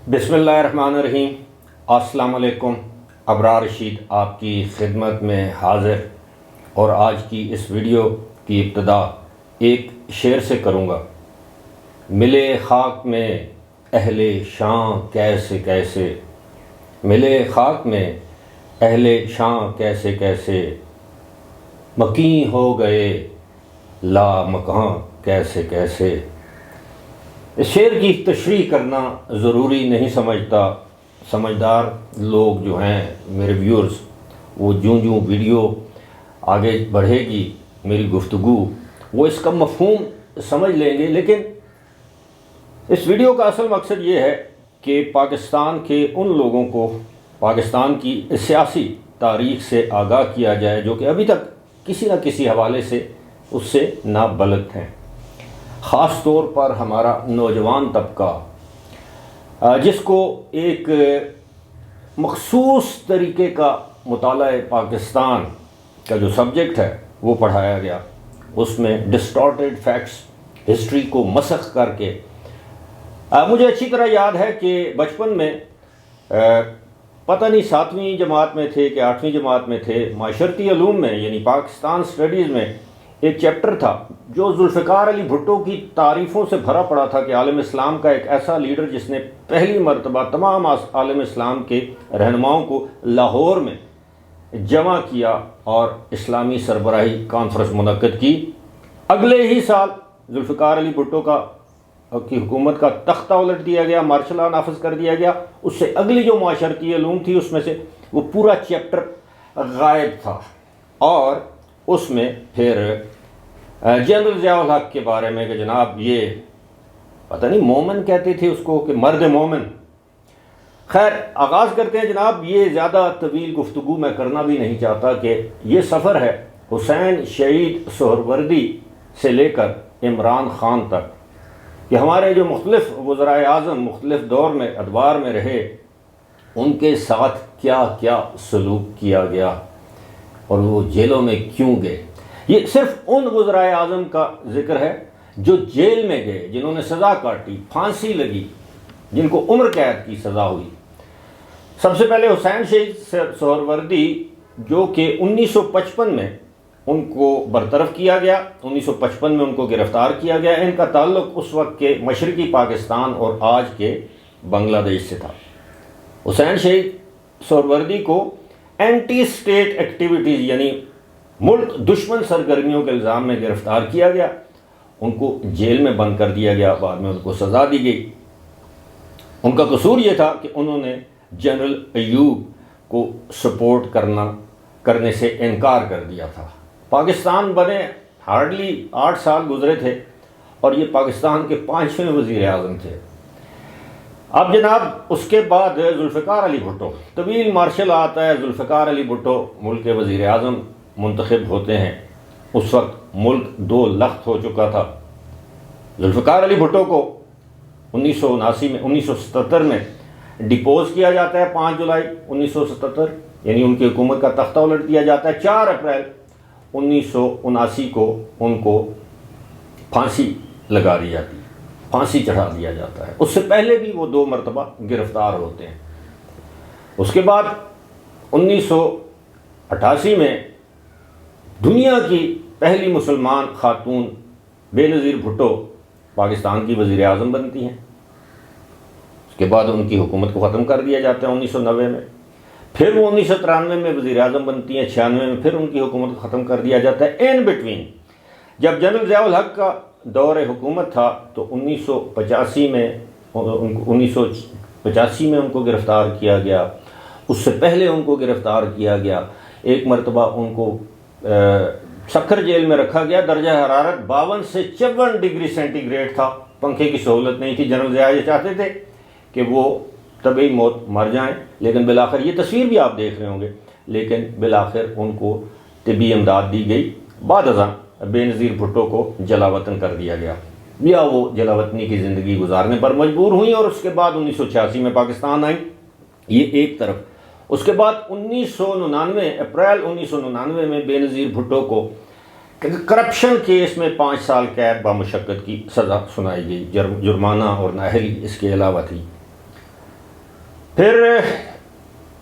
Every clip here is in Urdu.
بسم اللہ الرحمن الرحیم۔ السلام علیکم۔ ابرار رشید آپ کی خدمت میں حاضر، اور آج کی اس ویڈیو کی ابتدا ایک شعر سے کروں گا۔ ملے خاک میں اہل شان کیسے کیسے، ملے خاک میں اہل شان کیسے کیسے، مکیں ہو گئے لا مکان کیسے کیسے۔ اس شعر کی تشریح کرنا ضروری نہیں سمجھتا۔ سمجھدار لوگ جو ہیں میرے ویورز، وہ جوں ویڈیو آگے بڑھے گی میری گفتگو، وہ اس کا مفہوم سمجھ لیں گے۔ لیکن اس ویڈیو کا اصل مقصد یہ ہے کہ پاکستان کے ان لوگوں کو پاکستان کی سیاسی تاریخ سے آگاہ کیا جائے جو کہ ابھی تک کسی نہ کسی حوالے سے اس سے نابلد ہیں، خاص طور پر ہمارا نوجوان طبقہ جس کو ایک مخصوص طریقے کا مطالعہ پاکستان کا جو سبجیکٹ ہے وہ پڑھایا گیا۔ اس میں ڈسٹارٹیڈ فیکٹس، ہسٹری کو مسخ کر کے مجھے اچھی طرح یاد ہے کہ بچپن میں پتہ نہیں 7ویں جماعت میں تھے کہ 8ویں جماعت میں تھے، معاشرتی علوم میں یعنی پاکستان سٹڈیز میں ایک چیپٹر تھا جو ذوالفقار علی بھٹو کی تعریفوں سے بھرا پڑا تھا کہ عالم اسلام کا ایک ایسا لیڈر جس نے پہلی مرتبہ تمام عالم اسلام کے رہنماؤں کو لاہور میں جمع کیا اور اسلامی سربراہی کانفرنس منعقد کی۔ اگلے ہی سال ذوالفقار علی بھٹو کی حکومت کا تختہ الٹ دیا گیا، مارشل لا نافذ کر دیا گیا۔ اس سے اگلی جو معاشرتی علوم تھی اس میں سے وہ پورا چیپٹر غائب تھا، اور اس میں پھر جنرل ضیاء الحق کے بارے میں کہ جناب یہ پتہ نہیں مومن کہتے تھے اس کو کہ مرد مومن۔ خیر آغاز کرتے ہیں جناب۔ یہ زیادہ طویل گفتگو میں کرنا بھی نہیں چاہتا کہ یہ سفر ہے حسین شہید سہروردی سے لے کر عمران خان تک، کہ ہمارے جو مختلف وزرائے اعظم مختلف دور میں ادوار میں رہے، ان کے ساتھ کیا کیا سلوک کیا گیا اور وہ جیلوں میں کیوں گئے۔ یہ صرف ان وزرائے اعظم کا ذکر ہے جو جیل میں گئے، جنہوں نے سزا کاٹی، پھانسی لگی، جن کو عمر قید کی سزا ہوئی۔ سب سے پہلے حسین شہید سہروردی جو کہ 1955 میں ان کو برطرف کیا گیا، 1955 میں ان کو گرفتار کیا گیا۔ ان کا تعلق اس وقت کے مشرقی پاکستان اور آج کے بنگلہ دیش سے تھا۔ حسین شہید سہروردی کو اینٹی اسٹیٹ ایکٹیویٹیز یعنی ملک دشمن سرگرمیوں کے الزام میں گرفتار کیا گیا، ان کو جیل میں بند کر دیا گیا، بعد میں ان کو سزا دی گئی۔ ان کا قصور یہ تھا کہ انہوں نے جنرل ایوب کو سپورٹ کرنے سے انکار کر دیا تھا۔ پاکستان بنے ہارڈلی 8 سال گزرے تھے اور یہ پاکستان کے 5ویں وزیر اعظم تھے۔ اب جناب اس کے بعد ذوالفقار علی بھٹو، طویل مارشل آتا ہے۔ ذوالفقار علی بھٹو ملک کے وزیر اعظم منتخب ہوتے ہیں۔ اس وقت ملک 2 لخت ہو چکا تھا۔ ذوالفقار علی بھٹو کو 1977 میں ڈپوز کیا جاتا ہے، 5 جولائی 1977، یعنی ان کی حکومت کا تختہ الٹ دیا جاتا ہے۔ 4 اپریل 1979 کو ان کو پھانسی لگا دی جاتی ہے، پھانسی چڑھا دیا جاتا ہے۔ اس سے پہلے بھی وہ 2 مرتبہ گرفتار ہوتے ہیں۔ اس کے بعد 1988 میں دنیا کی پہلی مسلمان خاتون بے نظیر بھٹو پاکستان کی وزیر اعظم بنتی ہیں۔ اس کے بعد ان کی حکومت کو ختم کر دیا جاتا ہے 1990 میں۔ پھر وہ 1993 میں وزیر اعظم بنتی ہیں، 96 میں پھر ان کی حکومت کو ختم کر دیا جاتا ہے۔ ان بٹوین جب جنرل ضیاء الحق کا دور حکومت تھا تو 1985 میں ان کو گرفتار کیا گیا۔ اس سے پہلے ان کو گرفتار کیا گیا، ایک مرتبہ ان کو سکھر جیل میں رکھا گیا۔ درجہ حرارت 52 سے 54 ڈگری سینٹی گریڈ تھا، پنکھے کی سہولت نہیں تھی۔ جنرل ضیاء یہ چاہتے تھے کہ وہ طبعی موت مر جائیں، لیکن بالآخر یہ تصویر بھی آپ دیکھ رہے ہوں گے، لیکن بالآخر ان کو طبی امداد دی گئی۔ بعد ازاں بے نظیر بھٹو کو جلا وطن کر دیا گیا، یا وہ جلا وطنی کی زندگی گزارنے پر مجبور ہوئیں، اور اس کے بعد 1986 میں پاکستان آئیں۔ یہ ایک طرف۔ اس کے بعد 1999 اپریل 1999 میں بے نظیر بھٹو کو کرپشن کیس میں 5 سال قید بامشقت کی سزا سنائی گئی، جرمانہ اور نااہلی اس کے علاوہ تھی۔ پھر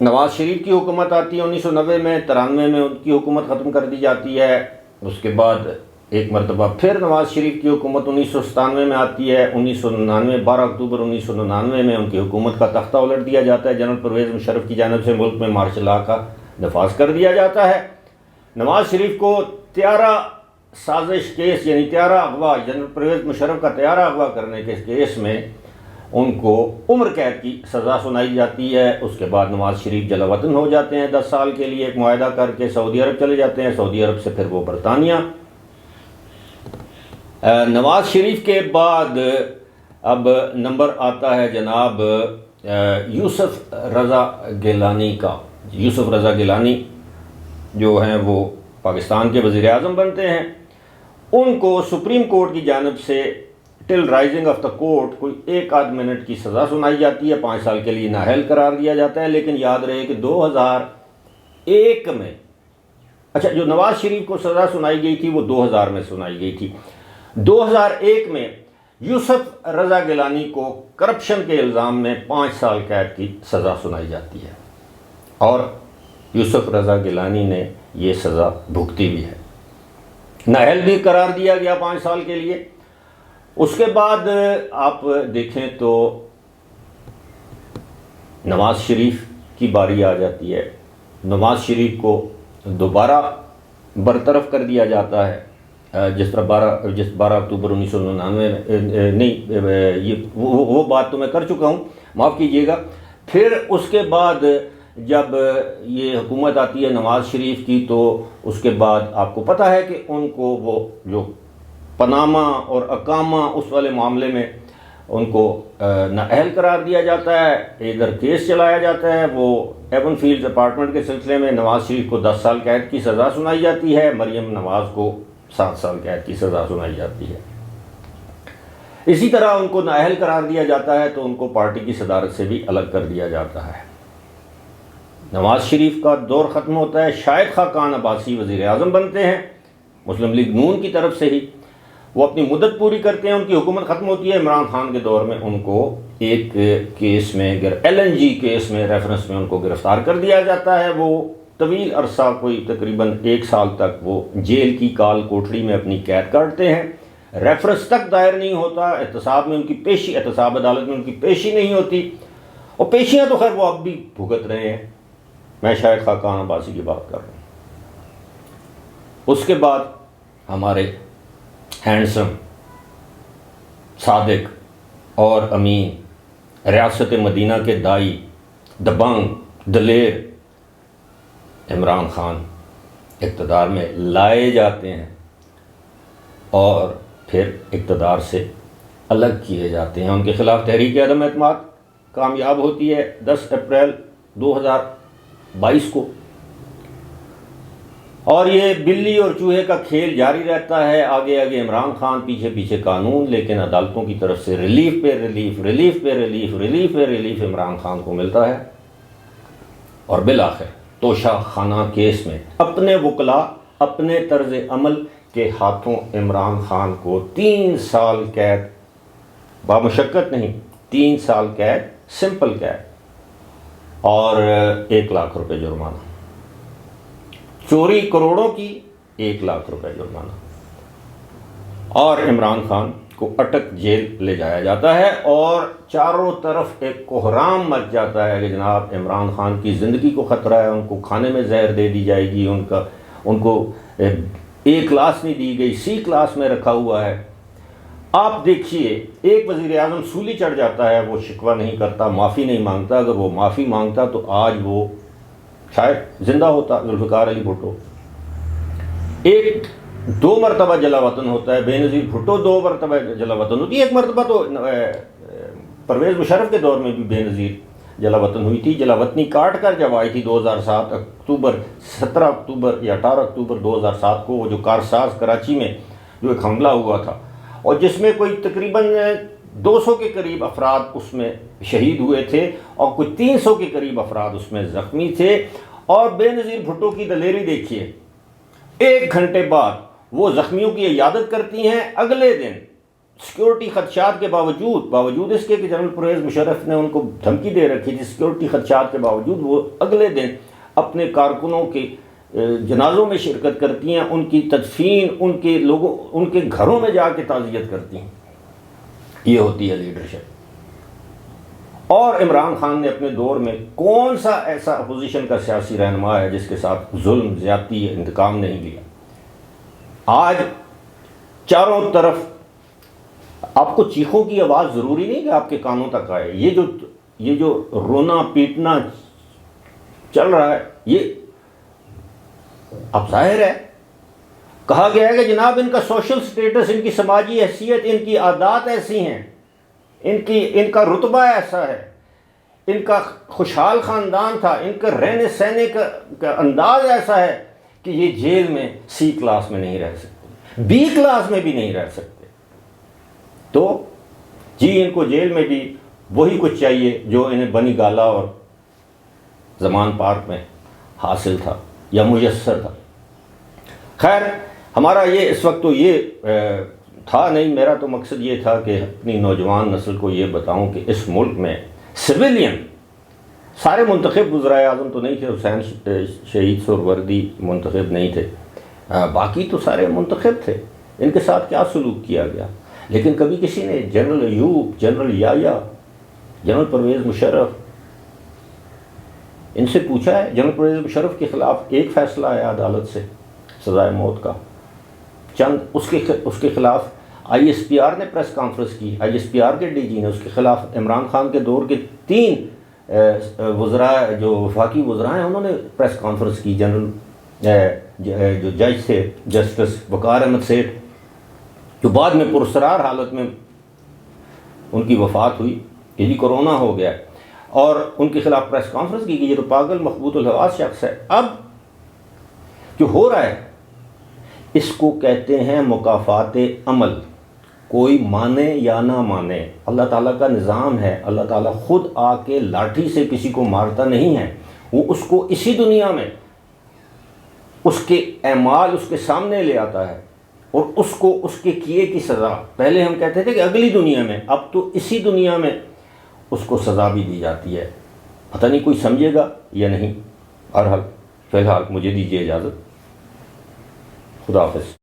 نواز شریف کی حکومت آتی ہے 1990 میں، 93 میں ان کی حکومت ختم کر دی جاتی ہے۔ اس کے بعد ایک مرتبہ پھر نواز شریف کی حکومت 1997 میں آتی ہے۔ 1999 12 اکتوبر 1999 میں ان کی حکومت کا تختہ الٹ دیا جاتا ہے، جنرل پرویز مشرف کی جانب سے ملک میں مارشل لا کا نفاذ کر دیا جاتا ہے۔ نواز شریف کو طیارہ سازش کیس یعنی طیارہ اغوا، جنرل پرویز مشرف کا طیارہ اغوا کرنے کے کیس میں ان کو عمر قید کی سزا سنائی جاتی ہے۔ اس کے بعد نواز شریف جلا وطن ہو جاتے ہیں 10 سال کے لیے، ایک معاہدہ کر کے سعودی عرب چلے جاتے ہیں، سعودی عرب سے پھر وہ برطانیہ۔ نواز شریف کے بعد اب نمبر آتا ہے جناب یوسف رضا گیلانی کا۔ یوسف رضا گیلانی جو ہیں وہ پاکستان کے وزیر اعظم بنتے ہیں۔ ان کو سپریم کورٹ کی جانب سے ٹل رائزنگ آف دا کورٹ کوئی 1 منٹ کی سزا سنائی جاتی ہے، 5 سال کے لیے نااہل قرار دیا جاتا ہے۔ لیکن یاد رہے کہ 2001 میں، اچھا جو نواز شریف کو سزا سنائی گئی تھی وہ 2000 میں سنائی گئی تھی۔ 2001 میں یوسف رضا گیلانی کو کرپشن کے الزام میں 5 سال قید کی سزا سنائی جاتی ہے، اور یوسف رضا گیلانی نے یہ سزا بھگتی بھی ہے، نااہل بھی قرار دیا گیا 5 سال کے لیے۔ اس کے بعد آپ دیکھیں تو نواز شریف کی باری آ جاتی ہے۔ نواز شریف کو دوبارہ برطرف کر دیا جاتا ہے، جس طرح 12 اکتوبر 1999 نہیں، یہ وہ بات تو میں کر چکا ہوں، معاف کیجیے گا۔ پھر اس کے بعد جب یہ حکومت آتی ہے نواز شریف کی، تو اس کے بعد آپ کو پتہ ہے کہ ان کو وہ جو پاناما اور اقامہ اس والے معاملے میں ان کو نااہل قرار دیا جاتا ہے، ادھر کیس چلایا جاتا ہے۔ وہ ایون فیلڈز اپارٹمنٹ کے سلسلے میں نواز شریف کو 10 سال قید کی سزا سنائی جاتی ہے، مریم نواز کو 7 سال قید کی سزا سنائی جاتی ہے۔ اسی طرح ان کو نااہل قرار دیا جاتا ہے تو ان کو پارٹی کی صدارت سے بھی الگ کر دیا جاتا ہے۔ نواز شریف کا دور ختم ہوتا ہے، شاہد خاقان عباسی وزیر اعظم بنتے ہیں مسلم لیگ نون کی طرف سے ہی۔ وہ اپنی مدت پوری کرتے ہیں، ان کی حکومت ختم ہوتی ہے۔ عمران خان کے دور میں ان کو ایک کیس میں LNG کیس میں ریفرنس میں ان کو گرفتار کر دیا جاتا ہے۔ وہ طویل عرصہ کوئی تقریباً 1 سال تک وہ جیل کی کال کوٹڑی میں اپنی قید کاٹتے ہیں، ریفرنس تک دائر نہیں ہوتا، احتساب میں ان کی پیشی، احتساب عدالت میں ان کی پیشی نہیں ہوتی، اور پیشیاں تو خیر وہ اب بھی بھگت رہے ہیں۔ میں شاہد خاقان عباسی کی بات کر رہا ہوں۔ اس کے بعد ہمارے ہینڈسم، صادق اور امین، ریاست مدینہ کے دائی، دبنگ، دلیر عمران خان اقتدار میں لائے جاتے ہیں اور پھر اقتدار سے الگ کیے جاتے ہیں۔ ان کے خلاف تحریک عدم اعتماد کامیاب ہوتی ہے 10 اپریل 2022 کو، اور یہ بلی اور چوہے کا کھیل جاری رہتا ہے، آگے آگے عمران خان، پیچھے پیچھے قانون، لیکن عدالتوں کی طرف سے ریلیف پہ ریلیف، ریلیف پہ ریلیف، ریلیف پہ ریلیف عمران خان کو ملتا ہے، اور بالآخر توشہ خانہ کیس میں اپنے وکلاء، اپنے طرز عمل کے ہاتھوں عمران خان کو 3 سال قید، بامشقت نہیں، 3 سال قید، سمپل قید، اور 1 لاکھ روپے جرمانہ، چوری کروڑوں کی 1 لاکھ روپے جرمانہ، اور عمران خان کو اٹک جیل لے جایا جاتا ہے، اور چاروں طرف ایک کوہرام مچ جاتا ہے کہ جناب عمران خان کی زندگی کو خطرہ ہے، ان کو کھانے میں زہر دے دی جائے گی، ان کو A کلاس نہیں دی گئی، C کلاس میں رکھا ہوا ہے۔ آپ دیکھیے ایک وزیر اعظم سولی چڑھ جاتا ہے، وہ شکوہ نہیں کرتا، معافی نہیں مانگتا۔ اگر وہ معافی مانگتا تو آج وہ شاید زندہ ہوتا، ذوالفقار علی بھٹو۔ 2 مرتبہ جلا وطن ہوتا ہے، بے نظیر بھٹو 2 مرتبہ جلا وطن ہوتی ہے، 1 مرتبہ تو پرویز مشرف کے دور میں بھی بے نظیر جلا وطن ہوئی تھی، جلا وطنی کاٹ کر جب آئی تھی 2007 اکتوبر 17 اکتوبر یا 18 اکتوبر 2007 کو، وہ جو کارساز کراچی میں جو ایک حملہ ہوا تھا، اور جس میں کوئی تقریباً 200 کے قریب افراد اس میں شہید ہوئے تھے، اور کوئی 300 کے قریب افراد اس میں زخمی تھے۔ اور بے نظیر بھٹو کی دلیری دیکھیے، 1 گھنٹے بعد وہ زخمیوں کی عیادت کرتی ہیں، اگلے دن سیکورٹی خدشات کے باوجود اس کے کہ جنرل پرویز مشرف نے ان کو دھمکی دے رکھی تھی، سیکورٹی خدشات کے باوجود وہ اگلے دن اپنے کارکنوں کے جنازوں میں شرکت کرتی ہیں، ان کی تدفین، ان کے گھروں میں جا کے تعزیت کرتی ہیں۔ یہ ہوتی ہے لیڈرشپ۔ اور عمران خان نے اپنے دور میں کون سا ایسا اپوزیشن کا سیاسی رہنما ہے جس کے ساتھ ظلم، زیادتی، انتقام نہیں لیا؟ آج چاروں طرف آپ کو چیخوں کی آواز ضروری نہیں کہ آپ کے کانوں تک آئے۔ یہ جو رونا پیٹنا چل رہا ہے، یہ اب ظاہر ہے، کہا گیا ہے کہ جناب ان کا سوشل سٹیٹس، ان کی سماجی حیثیت، ان کی عادات ایسی ہیں، ان کا رتبہ ایسا ہے، ان کا خوشحال خاندان تھا، ان کا رہنے سہنے کا انداز ایسا ہے کہ یہ جیل میں سی کلاس میں نہیں رہ سکتے، بی کلاس میں بھی نہیں رہ سکتے۔ تو جی ان کو جیل میں بھی وہی کچھ چاہیے جو انہیں بنی گالا اور زمان پارک میں حاصل تھا یا میسر تھا۔ خیر، ہمارا یہ اس وقت تو یہ تھا نہیں، میرا تو مقصد یہ تھا کہ اپنی نوجوان نسل کو یہ بتاؤں کہ اس ملک میں سویلین سارے منتخب وزرائے اعظم تو نہیں تھے، حسین شہید سہروردی منتخب نہیں تھے، باقی تو سارے منتخب تھے، ان کے ساتھ کیا سلوک کیا گیا؟ لیکن کبھی کسی نے جنرل ایوب، جنرل یحییٰ، جنرل پرویز مشرف، ان سے پوچھا ہے؟ جنرل پرویز مشرف کے خلاف ایک فیصلہ آیا عدالت سے سزائے موت کا، اس کے خلاف آئی ایس پی آر نے پریس کانفرنس کی، آئی ایس پی آر کے ڈی جی نے، اس کے خلاف عمران خان کے دور کے 3 وزراء جو وفاقی وزراء ہیں انہوں نے پریس کانفرنس کی۔ جنرل جو جج تھے جسٹس وقار احمد سیٹھ، جو بعد میں پرسرار حالت میں ان کی وفات ہوئی کہ جی کرونا ہو گیا، اور ان کے خلاف پریس کانفرنس کی کہ یہ تو پاگل مخبوط الحواس شخص ہے۔ اب جو ہو رہا ہے اس کو کہتے ہیں مکافات عمل، کوئی مانے یا نہ مانے، اللہ تعالیٰ کا نظام ہے، اللہ تعالیٰ خود آ کے لاٹھی سے کسی کو مارتا نہیں ہے، وہ اس کو اسی دنیا میں اس کے اعمال اس کے سامنے لے آتا ہے، اور اس کو اس کے کیے کی سزا، پہلے ہم کہتے تھے کہ اگلی دنیا میں، اب تو اسی دنیا میں اس کو سزا بھی دی جاتی ہے۔ پتہ نہیں کوئی سمجھے گا یا نہیں۔ بہرحال فی الحال مجھے دیجیے اجازت، خدا حافظ۔